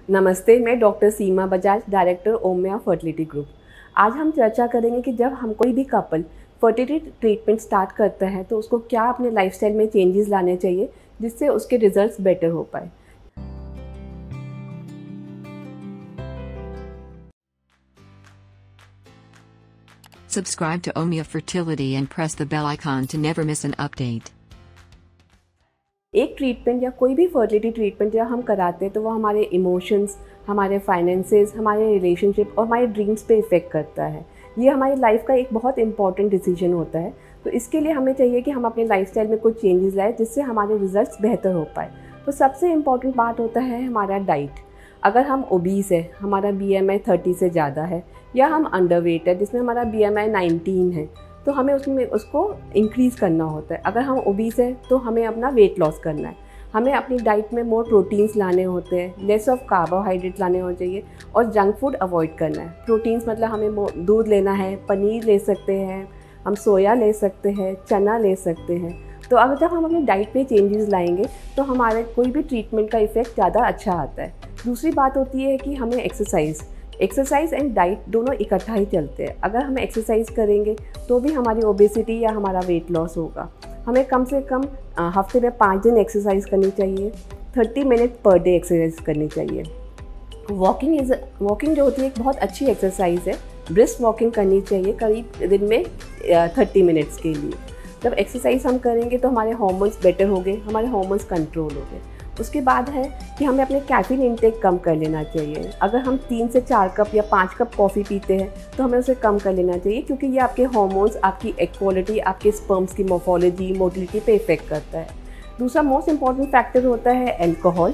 नमस्ते, मैं डॉक्टर सीमा Bajaj, director ओमिया fertility group. आज हम चर्चा करेंगे कि जब हम कोई भी कपल फर्टिलिटी ट्रीटमेंट स्टार्ट करता है तो उसको क्या अपने लाइफस्टाइल में चेंजेस लाने चाहिए जिससे उसके रिजल्ट्स बेटर हो पाए। Subscribe to Omia Fertility and press the bell icon to never miss an update. एक ट्रीटमेंट या कोई भी फर्टिलिटी ट्रीटमेंट जब हम कराते हैं तो वो हमारे इमोशंस, हमारे फाइनेंसेस, हमारे रिलेशनशिप और हमारे ड्रीम्स पे इफ़ेक्ट करता है। ये हमारी लाइफ का एक बहुत इंपॉर्टेंट डिसीजन होता है। तो इसके लिए हमें चाहिए कि हम अपने लाइफस्टाइल में कुछ चेंजेस लाएं जिससे हमारे रिजल्ट्स बेहतर हो पाए। तो सबसे इम्पॉर्टेंट बात होता है हमारा डाइट। अगर हम ओबीस है, हमारा BMI 30 से ज़्यादा है, या हम अंडरवेट है जिसमें हमारा BMI 19 है, तो हमें उसको इंक्रीज़ करना होता है। अगर हम ओबीस है तो हमें अपना वेट लॉस करना है। हमें अपनी डाइट में मोर प्रोटीन्स लाने होते हैं, लेस ऑफ कार्बोहाइड्रेट लाने होने चाहिए और जंक फूड अवॉइड करना है। प्रोटीन्स मतलब हमें दूध लेना है, पनीर ले सकते हैं, हम सोया ले सकते हैं, चना ले सकते हैं। तो अगर जब हम अपनी डाइट में चेंजेस लाएंगे तो हमारे कोई भी ट्रीटमेंट का इफ़ेक्ट ज़्यादा अच्छा आता है। दूसरी बात होती है कि हमें एक्सरसाइज एंड डाइट दोनों इकट्ठा ही चलते हैं। अगर हम एक्सरसाइज करेंगे तो भी हमारी ओबेसिटी या हमारा वेट लॉस होगा। हमें कम से कम हफ्ते में 5 दिन एक्सरसाइज करनी चाहिए, 30 मिनट पर डे एक्सरसाइज करनी चाहिए। वॉकिंग जो होती है एक बहुत अच्छी एक्सरसाइज है। ब्रिस्क वॉकिंग करनी चाहिए करीब दिन में 30 मिनट्स के लिए। जब एक्सरसाइज हम करेंगे तो हमारे हार्मोन्स बेटर होंगे, हमारे हार्मोन्स कंट्रोल होंगे। उसके बाद है कि हमें अपने कैफ़ीन इंटेक कम कर लेना चाहिए। अगर हम 3 से 4 कप या 5 कप कॉफ़ी पीते हैं तो हमें उसे कम कर लेना चाहिए, क्योंकि ये आपके हार्मोन्स, आपकी इक्वालिटी, आपके स्पर्म्स की मोर्फोलॉजी, मोटिलिटी पे इफ़ेक्ट करता है। दूसरा मोस्ट इम्पॉर्टेंट फैक्टर होता है अल्कोहल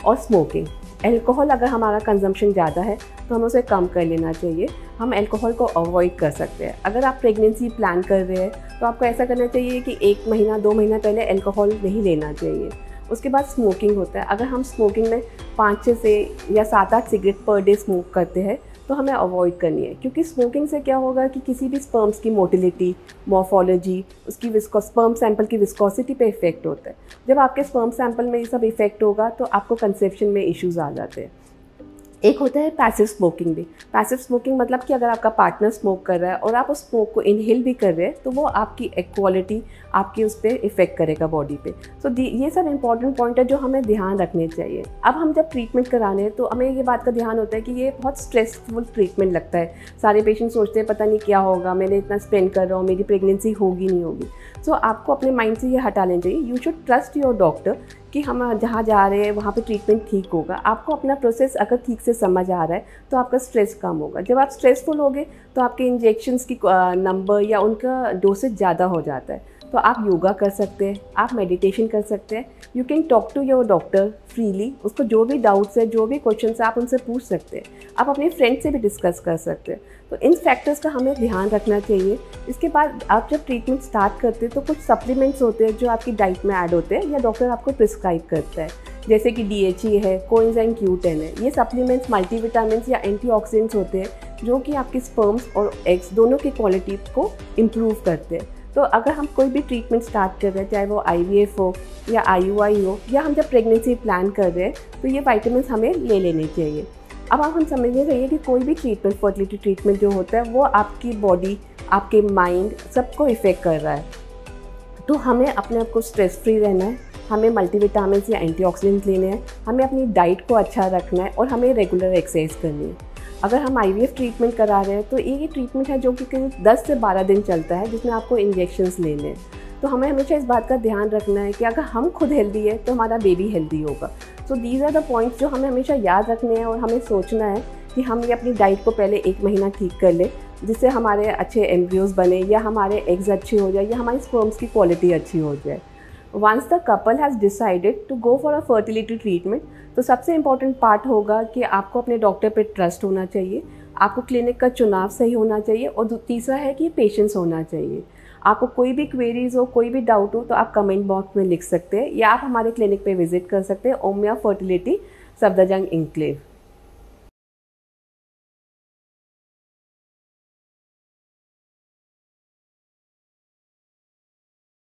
और स्मोकिंग। अल्कोहल अगर हमारा कंजम्पशन ज़्यादा है तो हमें उसे कम कर लेना चाहिए। हम अल्कोहल को अवॉइड कर सकते हैं। अगर आप प्रेगनेंसी प्लान कर रहे हैं तो आपको ऐसा करना चाहिए कि 1 महीना 2 महीना पहले अल्कोहल नहीं लेना चाहिए। उसके बाद स्मोकिंग होता है। अगर हम स्मोकिंग में 5-6 से या 7-8 सिगरेट पर डे स्मोक करते हैं तो हमें अवॉइड करनी है, क्योंकि स्मोकिंग से क्या होगा कि किसी भी स्पर्म्स की मोटिलिटी, मॉर्फोलॉजी, उसकी स्पर्म सैंपल की विस्कोसिटी पे इफेक्ट होता है। जब आपके स्पर्म सैंपल में ये सब इफेक्ट होगा तो आपको कंसेप्शन में इश्यूज आ जाते हैं। एक होता है पैसिव स्मोकिंग भी। पैसिव स्मोकिंग मतलब कि अगर आपका पार्टनर स्मोक कर रहा है और आप उस स्मोक को इनहेल भी कर रहे हैं तो वो आपकी इक्वालिटी, आपकी उस पर इफ़ेक्ट करेगा बॉडी पे। तो ये सब इंपॉर्टेंट पॉइंट है जो हमें ध्यान रखने चाहिए। अब हम जब ट्रीटमेंट कराने हैं तो हमें ये बात का ध्यान होता है कि ये बहुत स्ट्रेसफुल ट्रीटमेंट लगता है। सारे पेशेंट सोचते हैं पता नहीं क्या होगा, मैंने इतना स्पेंड कर रहा हूँ, मेरी प्रेगनेंसी होगी नहीं होगी। सो आपको अपने माइंड से ये हटा लेना चाहिए। You should trust your doctor कि हम जहाँ जा रहे हैं वहाँ पे ट्रीटमेंट ठीक होगा। आपको अपना प्रोसेस अगर ठीक से समझ आ रहा है तो आपका स्ट्रेस कम होगा। जब आप स्ट्रेसफुल होगे तो आपके इंजेक्शंस की नंबर या उनका डोसेज ज़्यादा हो जाता है। तो आप योगा कर सकते हैं, आप मेडिटेशन कर सकते हैं। You can talk to your doctor freely. उसको जो भी डाउट्स है, जो भी क्वेश्चंस है, आप उनसे पूछ सकते हैं। आप अपने फ्रेंड से भी डिस्कस कर सकते हैं। तो इन फैक्टर्स का हमें ध्यान रखना चाहिए। इसके बाद आप जब ट्रीटमेंट स्टार्ट करते हैं तो कुछ सप्लीमेंट्स होते हैं जो आपकी डाइट में ऐड होते हैं या डॉक्टर आपको प्रिस्क्राइब करता है, जैसे कि DHA है, कोएंजाइम Q10 है। ये सप्लीमेंट्स मल्टीविटामिन्स या एंटीऑक्सीडेंट्स होते हैं जो कि आपके स्पर्म्स और एग्स दोनों की क्वालिटी को इम्प्रूव करते हैं। तो अगर हम कोई भी ट्रीटमेंट स्टार्ट कर रहे हैं, चाहे वो IVF हो या IUI हो, या हम जब प्रेगनेंसी प्लान कर रहे हैं, तो ये विटामिन्स हमें ले लेने चाहिए। अब हम समझने चाहिए कि कोई भी ट्रीटमेंट, फर्टिलिटी ट्रीटमेंट जो होता है वो आपकी बॉडी, आपके माइंड सबको इफ़ेक्ट कर रहा है। तो हमें अपने आप को स्ट्रेस फ्री रहना है, हमें मल्टीविटामिन्स या एंटीऑक्सीडेंट्स लेने हैं, हमें अपनी डाइट को अच्छा रखना है और हमें रेगुलर एक्सरसाइज करनी है। अगर हम IVF ट्रीटमेंट करा रहे हैं तो ये ट्रीटमेंट है जो कि करीब 10 से 12 दिन चलता है, जिसमें आपको इंजेक्शंस लेने हैं। तो हमें हमेशा इस बात का ध्यान रखना है कि अगर हम खुद हेल्दी है तो हमारा बेबी हेल्दी होगा। So these are the points जो हमें हमेशा याद रखने हैं और हमें सोचना है कि हम ये अपनी डाइट को पहले 1 महीना ठीक कर ले, जिससे हमारे अच्छे एम्ब्रियोज बने या हमारे एग्स अच्छे हो जाए या हमारी स्पर्म्स की क्वालिटी अच्छी हो जाए। Once the couple has decided to go for a fertility treatment, तो सबसे इम्पॉर्टेंट पार्ट होगा कि आपको अपने डॉक्टर पे ट्रस्ट होना चाहिए, आपको क्लिनिक का चुनाव सही होना चाहिए और तीसरा है कि पेशेंस होना चाहिए। आपको कोई भी क्वेरीज हो, कोई भी डाउट हो तो आप कमेंट बॉक्स में लिख सकते हैं या आप हमारे क्लिनिक पे विजिट कर सकते हैं, ओमिया फर्टिलिटी, सफदरजंग इंक्लेव।